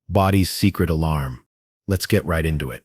Body's secret alarm. Let's get right into it.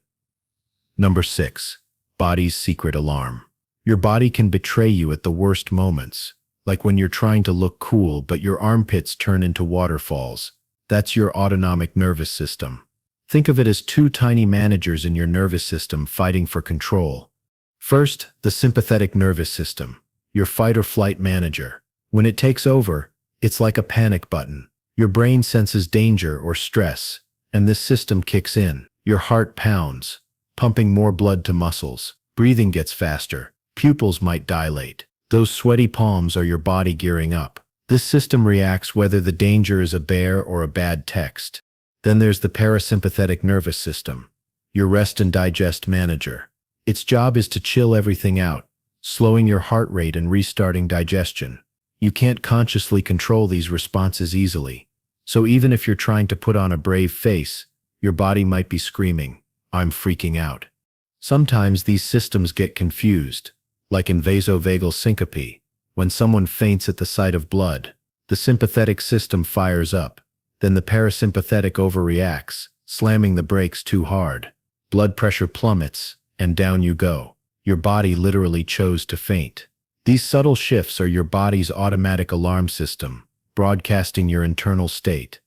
Number 6. Body's secret alarm. Your body can betray you at the worst moments, like when you're trying to look cool but your armpits turn into waterfalls. That's your autonomic nervous system. Think of it as two tiny managers in your nervous system fighting for control. First, the sympathetic nervous system, your fight or flight manager. When it takes over, it's like a panic button. Your brain senses danger or stress, and this system kicks in. Your heart pounds, pumping more blood to muscles. Breathing gets faster. Pupils might dilate. Those sweaty palms are your body gearing up. This system reacts whether the danger is a bear or a bad text. Then there's the parasympathetic nervous system, your rest and digest manager. Its job is to chill everything out, slowing your heart rate and restarting digestion. You can't consciously control these responses easily. So even if you're trying to put on a brave face, your body might be screaming, "I'm freaking out." Sometimes these systems get confused, like in vasovagal syncope. When someone faints at the sight of blood, the sympathetic system fires up. Then the parasympathetic overreacts, slamming the brakes too hard. Blood pressure plummets, and down you go. Your body literally chose to faint. These subtle shifts are your body's automatic alarm system, broadcasting your internal state.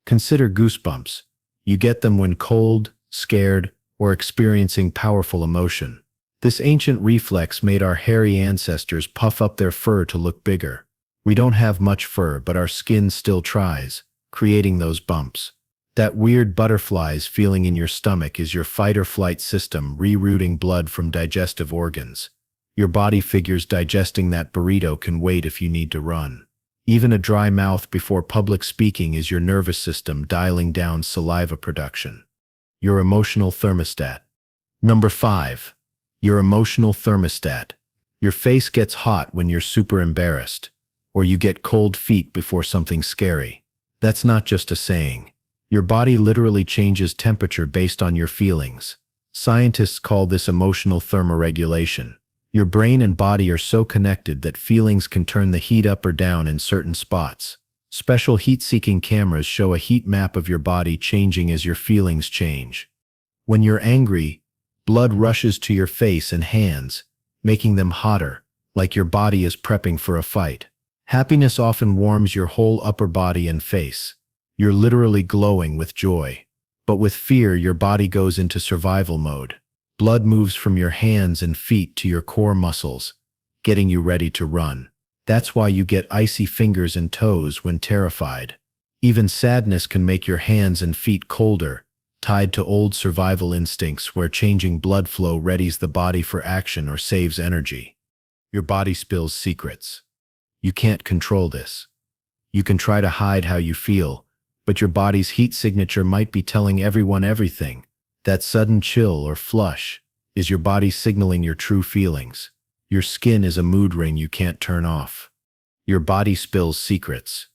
Consider goosebumps. You get them when cold, scared, or experiencing powerful emotion. This ancient reflex made our hairy ancestors puff up their fur to look bigger. We don't have much fur, but our skin still tries, creating those bumps. That weird butterflies feeling in your stomach is your fight or flight system rerouting blood from digestive organs. Your body figures digesting that burrito can wait if you need to run. Even a dry mouth before public speaking is your nervous system dialing down saliva production. Your emotional thermostat. Number 5. Your emotional thermostat. Your face gets hot when you're super embarrassed, or you get cold feet before something scary. That's not just a saying. Your body literally changes temperature based on your feelings. Scientists call this emotional thermoregulation. Your brain and body are so connected that feelings can turn the heat up or down in certain spots. Special heat-seeking cameras show a heat map of your body changing as your feelings change. When you're angry, blood rushes to your face and hands, making them hotter, like your body is prepping for a fight. Happiness often warms your whole upper body and face. You're literally glowing with joy. But with fear, your body goes into survival mode. Blood moves from your hands and feet to your core muscles, getting you ready to run. That's why you get icy fingers and toes when terrified. Even sadness can make your hands and feet colder, tied to old survival instincts where changing blood flow readies the body for action or saves energy. Your body spills secrets. You can't control this. You can try to hide how you feel, but your body's heat signature might be telling everyone everything. That sudden chill or flush is your body signaling your true feelings. Your skin is a mood ring you can't turn off. Your body spills secrets.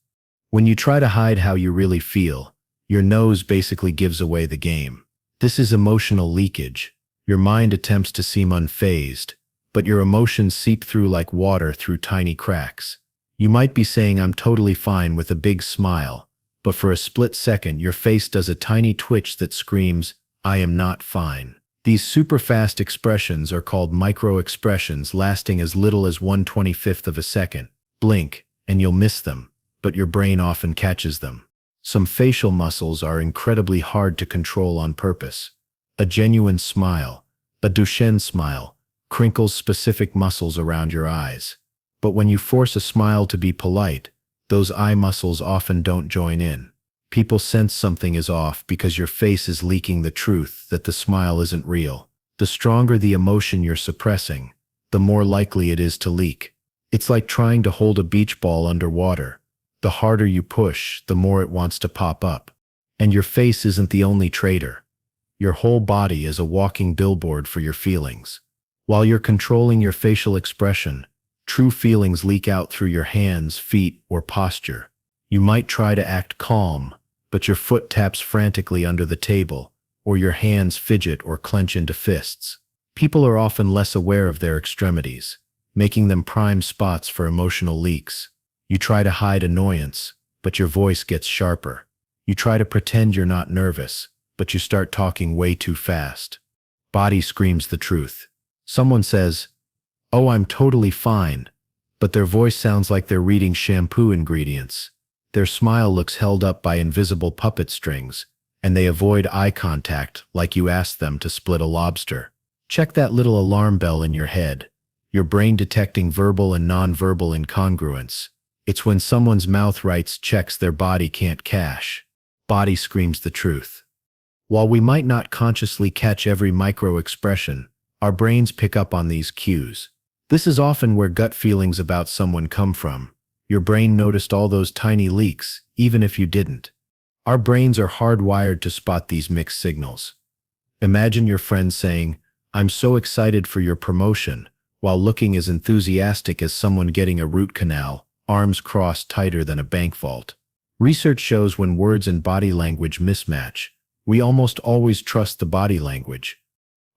When you try to hide how you really feel, your nose basically gives away the game. This is emotional leakage. Your mind attempts to seem unfazed, but your emotions seep through like water through tiny cracks. You might be saying, "I'm totally fine," with a big smile, but for a split second your face does a tiny twitch that screams, "I am not fine." These super fast expressions are called micro-expressions, lasting as little as 1/25th of a second. Blink, and you'll miss them, but your brain often catches them. Some facial muscles are incredibly hard to control on purpose. A genuine smile, a Duchenne smile, crinkles specific muscles around your eyes. But when you force a smile to be polite, those eye muscles often don't join in. People sense something is off because your face is leaking the truth that the smile isn't real. The stronger the emotion you're suppressing, the more likely it is to leak. It's like trying to hold a beach ball underwater. The harder you push, the more it wants to pop up. And your face isn't the only traitor. Your whole body is a walking billboard for your feelings. While you're controlling your facial expression, true feelings leak out through your hands, feet, or posture. You might try to act calm, but your foot taps frantically under the table, or your hands fidget or clench into fists. People are often less aware of their extremities, making them prime spots for emotional leaks. You try to hide annoyance, but your voice gets sharper. You try to pretend you're not nervous, but you start talking way too fast. Body screams the truth. Someone says, "Oh, I'm totally fine," but their voice sounds like they're reading shampoo ingredients. Their smile looks held up by invisible puppet strings, and they avoid eye contact like you asked them to split a lobster. Check that little alarm bell in your head. Your brain detecting verbal and nonverbal incongruence. It's when someone's mouth writes checks their body can't cash. Body screams the truth. While we might not consciously catch every micro-expression, our brains pick up on these cues. This is often where gut feelings about someone come from. Your brain noticed all those tiny leaks, even if you didn't. Our brains are hardwired to spot these mixed signals. Imagine your friend saying, "I'm so excited for your promotion," while looking as enthusiastic as someone getting a root canal, arms crossed tighter than a bank vault. Research shows when words and body language mismatch, we almost always trust the body language.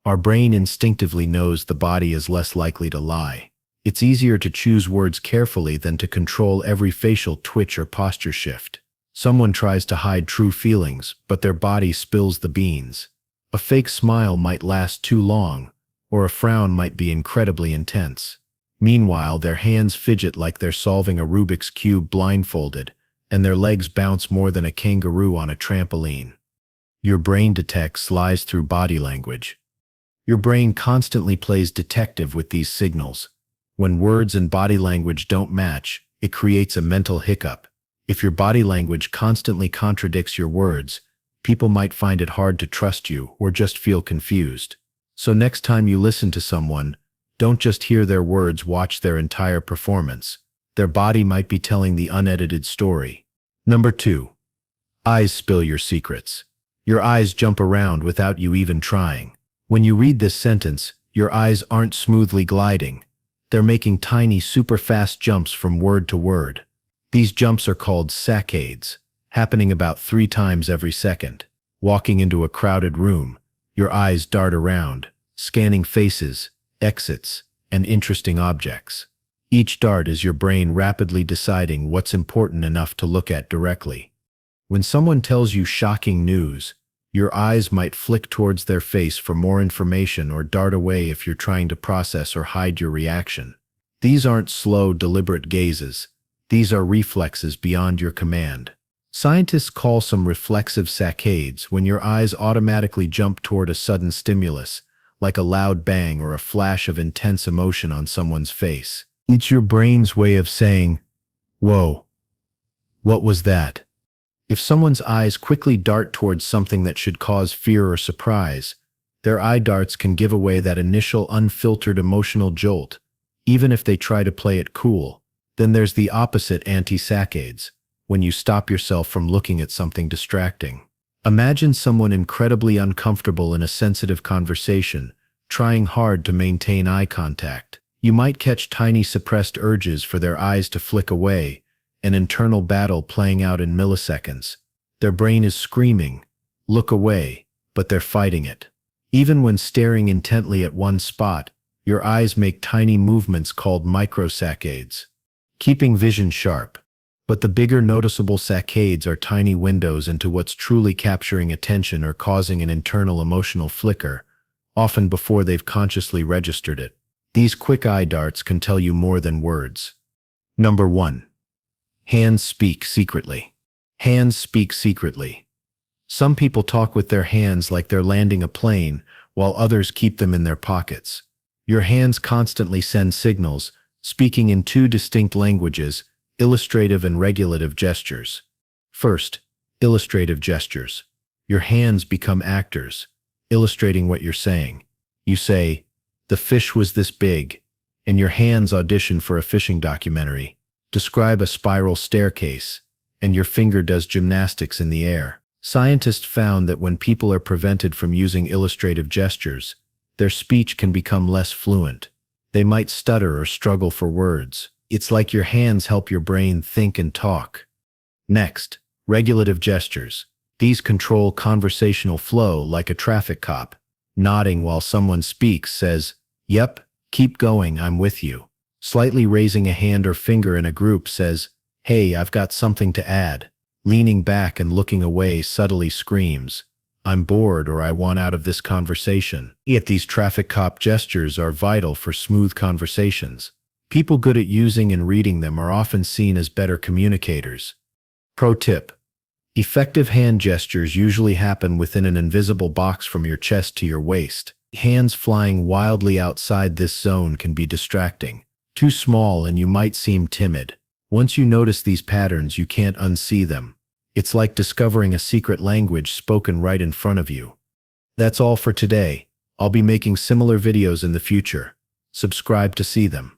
Our brain instinctively knows the body is less likely to lie. It's easier to choose words carefully than to control every facial twitch or posture shift. Someone tries to hide true feelings, but their body spills the beans. A fake smile might last too long, or a frown might be incredibly intense. Meanwhile, their hands fidget like they're solving a Rubik's Cube blindfolded, and their legs bounce more than a kangaroo on a trampoline. Your brain detects lies through body language. Your brain constantly plays detective with these signals. When words and body language don't match, it creates a mental hiccup. If your body language constantly contradicts your words, people might find it hard to trust you or just feel confused. So next time you listen to someone, don't just hear their words, watch their entire performance. Their body might be telling the unedited story. Number 2. Eyes spill your secrets. Your eyes jump around without you even trying. When you read this sentence, your eyes aren't smoothly gliding. They're making tiny, super fast jumps from word to word. These jumps are called saccades, happening about 3 times every second. Walking into a crowded room, your eyes dart around, scanning faces, exits, and interesting objects. Each dart is your brain rapidly deciding what's important enough to look at directly. When someone tells you shocking news, your eyes might flick towards their face for more information or dart away if you're trying to process or hide your reaction. These aren't slow, deliberate gazes. These are reflexes beyond your command. Scientists call some reflexive saccades when your eyes automatically jump toward a sudden stimulus, like a loud bang or a flash of intense emotion on someone's face. It's your brain's way of saying, "Whoa, what was that?" If someone's eyes quickly dart towards something that should cause fear or surprise, their eye darts can give away that initial unfiltered emotional jolt, even if they try to play it cool. Then there's the opposite anti-saccades, when you stop yourself from looking at something distracting. Imagine someone incredibly uncomfortable in a sensitive conversation, trying hard to maintain eye contact. You might catch tiny suppressed urges for their eyes to flick away, an internal battle playing out in milliseconds. Their brain is screaming, "Look away," but they're fighting it. Even when staring intently at one spot, your eyes make tiny movements called microsaccades, keeping vision sharp. But the bigger noticeable saccades are tiny windows into what's truly capturing attention or causing an internal emotional flicker, often before they've consciously registered it. These quick eye darts can tell you more than words. Number 1. Hands speak secretly. Hands speak secretly. Some people talk with their hands like they're landing a plane, while others keep them in their pockets. Your hands constantly send signals, speaking in 2 distinct languages: illustrative and regulative gestures. First, illustrative gestures. Your hands become actors, illustrating what you're saying. You say, "The fish was this big," and your hands audition for a fishing documentary. Describe a spiral staircase, and your finger does gymnastics in the air. Scientists found that when people are prevented from using illustrative gestures, their speech can become less fluent. They might stutter or struggle for words. It's like your hands help your brain think and talk. Next, regulative gestures. These control conversational flow like a traffic cop. Nodding while someone speaks says, "Yep, keep going, I'm with you." Slightly raising a hand or finger in a group says, "Hey, I've got something to add." Leaning back and looking away subtly screams, "I'm bored," or "I want out of this conversation." Yet these traffic cop gestures are vital for smooth conversations. People good at using and reading them are often seen as better communicators. Pro tip: effective hand gestures usually happen within an invisible box from your chest to your waist. Hands flying wildly outside this zone can be distracting. Too small and you might seem timid. Once you notice these patterns, you can't unsee them. It's like discovering a secret language spoken right in front of you. That's all for today. I'll be making similar videos in the future. Subscribe to see them.